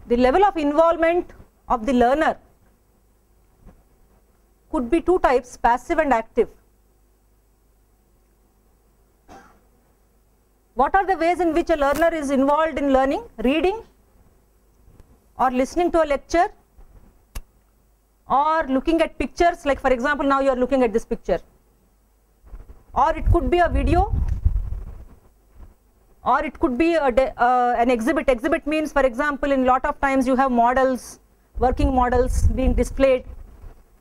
the level of involvement of the learner could be two types, passive and active. What are the ways in which a learner is involved in learning? Reading, or listening to a lecture, or looking at pictures, like for example now you are looking at this picture, or it could be a video, or it could be an exhibit. Exhibit means, for example, in lot of times you have models, working models being displayed,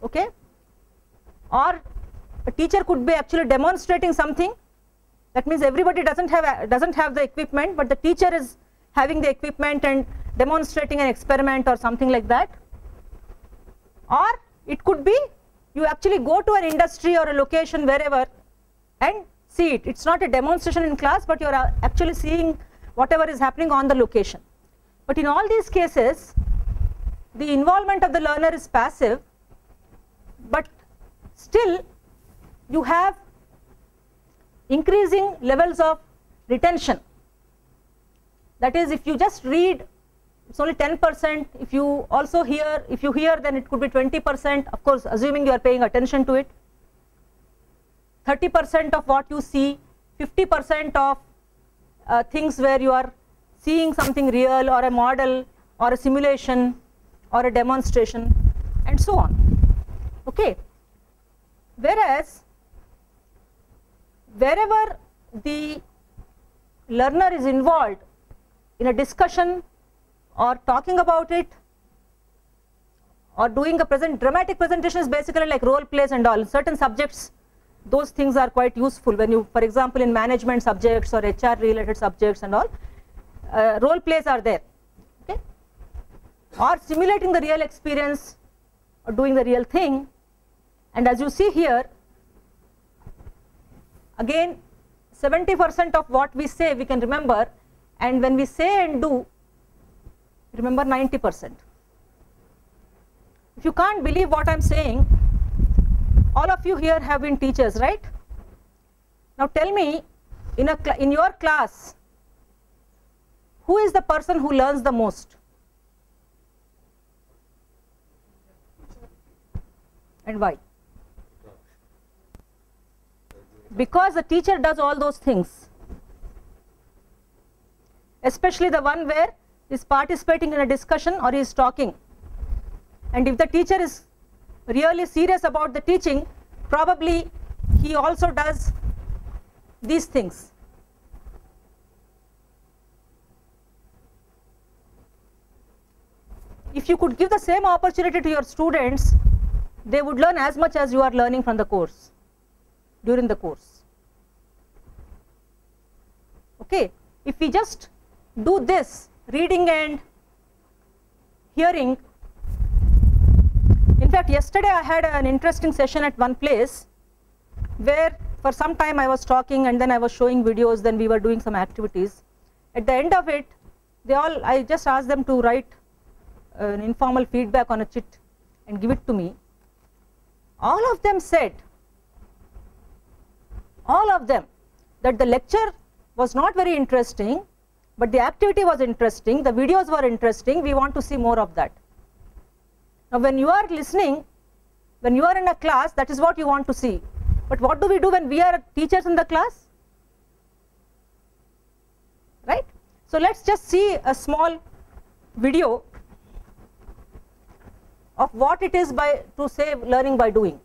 okay, or a teacher could be actually demonstrating something. That means everybody doesn't have the equipment, but the teacher is having the equipment and demonstrating an experiment or something like that. Or it could be you actually go to an industry or a location wherever and see it. It's not a demonstration in class, but you are actually seeing whatever is happening on the location. But in all these cases, the involvement of the learner is passive, but still you have increasing levels of retention. That is, if you just read, it's only 10%. If you also hear, then it could be 20%, of course assuming you are paying attention to it. 30% of what you see, 50% of things where you are seeing something real, or a model, or a simulation, or a demonstration, and so on, okay. Whereas wherever the learner is involved in a discussion or talking about it or doing a dramatic presentation, is basically like role plays and all. Certain subjects, those things are quite useful when you, for example, in management subjects or HR related subjects and all, role plays are there, okay, or simulating the real experience or doing the real thing. And as you see here, again 70% of what we say we can remember, and when we say and do, remember 90%. If you can't believe what I'm saying, all of you here have been teachers, right? Now tell me, in your class, who is the person who learns the most? And why? Because the teacher does all those things, especially the one where he is participating in a discussion or he is talking. And if the teacher is really serious about the teaching, probably he also does these things. If you could give the same opportunity to your students, they would learn as much as you are learning from the course, during the course, okay. If we just do this, reading and hearing. In fact, yesterday I had an interesting session at one place where for some time I was talking and then I was showing videos, then we were doing some activities. At the end of it, I just asked them to write an informal feedback on a chit and give it to me. All of them said, that the lecture was not very interesting, but the activity was interesting, the videos were interesting, we want to see more of that. Now when you are listening, when you are in a class, that is what you want to see. But what do we do when we are teachers in the class? Right? So let's just see a small video of what it is to say learning by doing.